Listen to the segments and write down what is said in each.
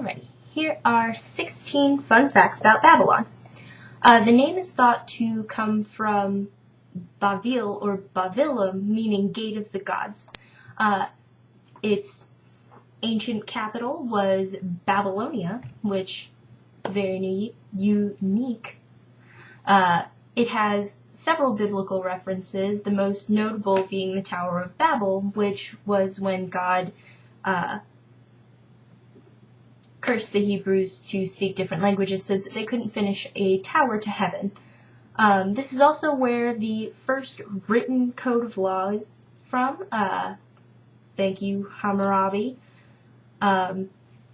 Alrighty, here are 16 fun facts about Babylon. The name is thought to come from Bavil or Bavila, meaning Gate of the Gods. Its ancient capital was Babylonia, which is very unique. It has several biblical references, the most notable being the Tower of Babel, which was when God cursed the Hebrews to speak different languages so that they couldn't finish a tower to heaven. This is also where the first written code of law is from. Thank you, Hammurabi.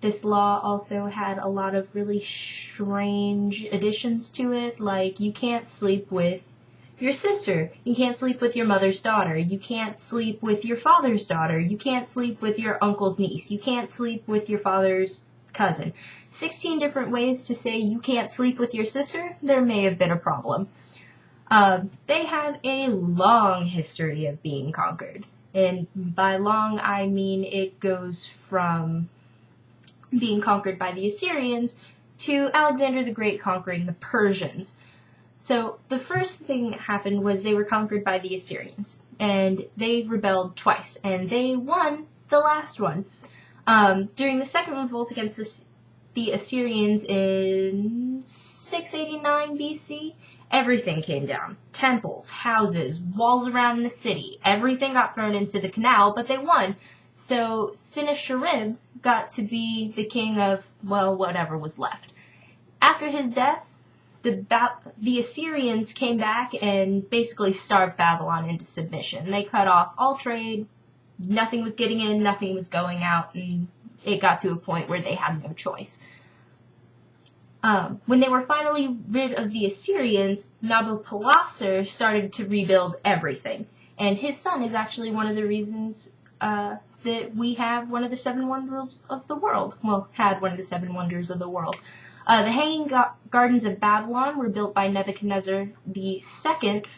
This law also had a lot of really strange additions to it, like you can't sleep with your sister, you can't sleep with your mother's daughter, you can't sleep with your father's daughter, you can't sleep with your uncle's niece, you can't sleep with your father's cousin. 16 different ways to say you can't sleep with your sister. There may have been a problem. They have a long history of being conquered, and by long I mean it goes from being conquered by the Assyrians to Alexander the Great conquering the Persians. So the first thing that happened was they were conquered by the Assyrians, and they rebelled twice, and they won the last one. During the second revolt against the Assyrians in 689 BC, everything came down. Temples, houses, walls around the city, everything got thrown into the canal, but they won. So Sennacherib got to be the king of, well, whatever was left. After his death, the Assyrians came back and basically starved Babylon into submission. They cut off all trade, nothing was getting in, nothing was going out, and it got to a point where they had no choice. When they were finally rid of the Assyrians, Nabopolassar started to rebuild everything. And his son is actually one of the reasons that we have one of the 7 wonders of the world. Well, had one of the 7 wonders of the world. The Hanging Gardens of Babylon were built by Nebuchadnezzar II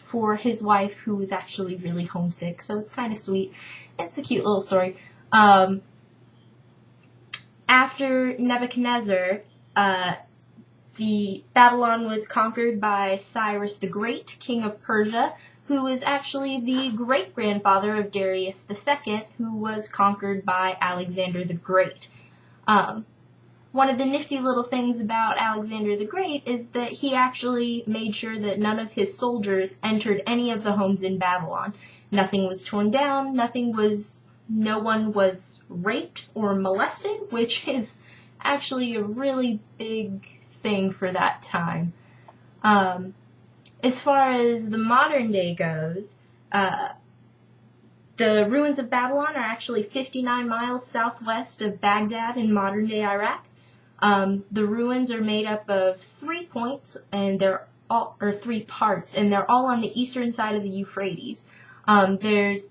for his wife, who was actually really homesick, so it's kind of sweet. It's a cute little story. After Nebuchadnezzar, the Babylon was conquered by Cyrus the Great, king of Persia, who was actually the great-grandfather of Darius II, who was conquered by Alexander the Great. One of the nifty little things about Alexander the Great is that he actually made sure that none of his soldiers entered any of the homes in Babylon. Nothing was torn down, no one was raped or molested, which is actually a really big thing for that time. As far as the modern day goes, the ruins of Babylon are actually 59 miles southwest of Baghdad in modern day Iraq. The ruins are made up of 3 points, and they're all, or 3 parts, and they're all on the eastern side of the Euphrates. There's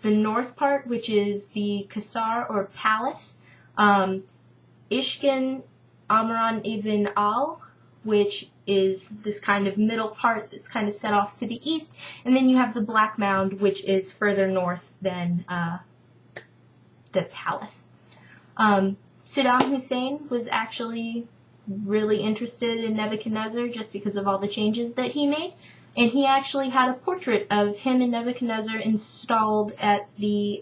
the north part, which is the Qasar or palace, Ishkan Amran ibn Al, which is this kind of middle part that's kind of set off to the east, and then you have the Black Mound, which is further north than the palace. Saddam Hussein was actually really interested in Nebuchadnezzar just because of all the changes that he made, and he actually had a portrait of him and Nebuchadnezzar installed at the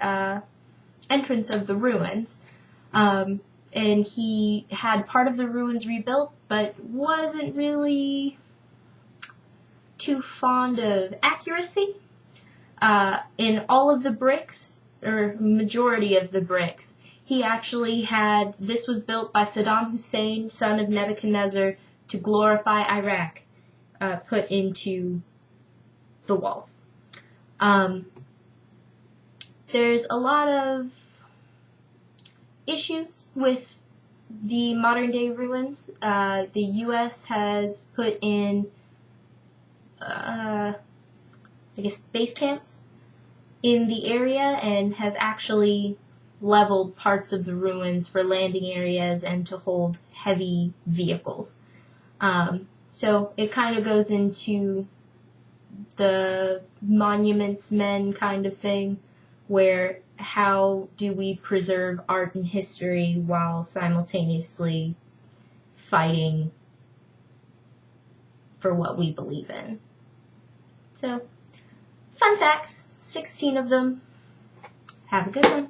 entrance of the ruins. And he had part of the ruins rebuilt, but wasn't really too fond of accuracy. In all of the bricks, or majority of the bricks, he actually had, this was built by Saddam Hussein, son of Nebuchadnezzar, to glorify Iraq, put into the walls. There's a lot of issues with the modern day ruins. The U.S. has put in, base camps in the area and have actually leveled parts of the ruins for landing areas and to hold heavy vehicles. So it kind of goes into the monuments men kind of thing, where how do we preserve art and history while simultaneously fighting for what we believe in. So, fun facts, 16 of them. Have a good one.